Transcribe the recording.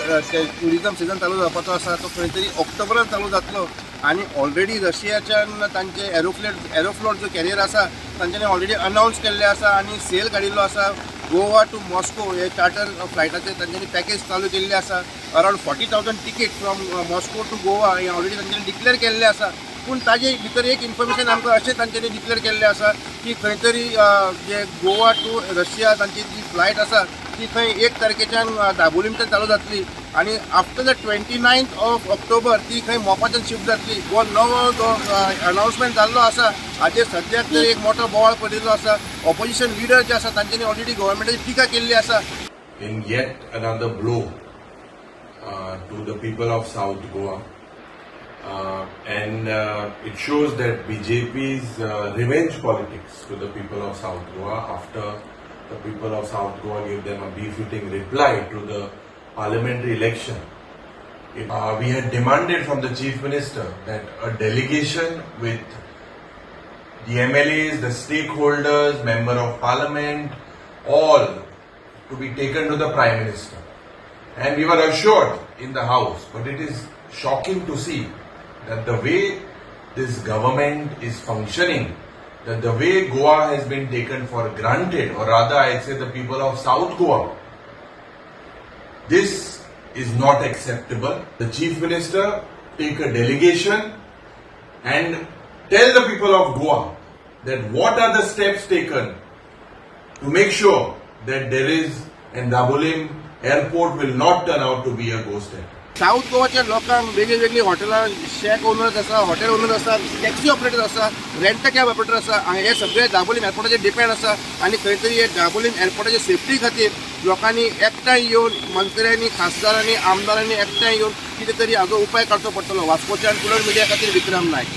Tourism season चालू जावपाचो आसा तो खंय तरी ऑक्टोबरान चालू जातलो आणि ऑलरेडी रशियाच्यान तांचे एरोफ्लोट जो कॅरियर आसा तांच्यांनी ऑलरेडी अनाउन्स केल्ले आसा आणि सेल काडिल्लो आसा. गोवा टू मॉस्को हे चार्टर फ्लायटाचे तांच्यांनी पॅकेज चालू केल्ले आसा. Around 40,000 ticket from Moscow to Goa हे ऑलरेडी तांच्यांनी डिक्लेअर केल्ले आसा. पूण ताजे भितर एक इन्फॉर्मेशन आमकां अशें तांच्यांनी डिक्लेअर केल्लें आसा की खंय तरी जे गोवा टू रशिया तांची जी फ्लायट आसा ती खंय 1 तारखेच्यान दाबोलीमच्यान चालू जातली आणि after the 29th of October ती खंय मोपाच्यान शिफ्ट जातली. हो नवो जो अनाउन्समेंट जाल्लो आसा हाजेर सद्याक तर एक मोठो बोवाळ पडिल्लो आसा. ऑपोजिशन लिडर जे आसा तांच्यांनी ऑलरेडी गव्हर्मेंटाची टिका केल्ली आसा. In yet another blow to the people of South Goa. And it shows that BJP's revenge politics to the people of South Goa after the people of South Goa gave them a befitting reply to the parliamentary election. We had demanded from the Chief Minister that a delegation with the MLAs, the stakeholders, Member of Parliament, all to be taken to the Prime Minister. And we were assured in the House, but it is shocking to see that the way this government is functioning, that the way Goa has been taken for granted, or rather I'd say the people of South Goa, this is not acceptable. The Chief Minister take a delegation and tell the people of Goa that what are the steps taken to make sure that there is, and Dabolim airport will not turn out to be a ghost airport. South गोवाच्या लोकांक वेगळी हॉटेलां shack owners आसा, hotel owners आसा, taxi operator आसा, rent cab operator आसा, हे सगळे दाबोलीम एअरपोर्टाचेर डिपेंड आसा. आणि खंय तरी हे दाबोलीम एअरपोर्टाच्या सेफ्टी खातीर लोकांनी एकठांय येवन मंत्र्यांनी, खासदारांनी, आमदारांनी एकठांय येवन कितें तरी हाजो उपाय काडचो पडटलो. वास्कोच्यान पुलर मिडिया खातीर विक्रम नायक.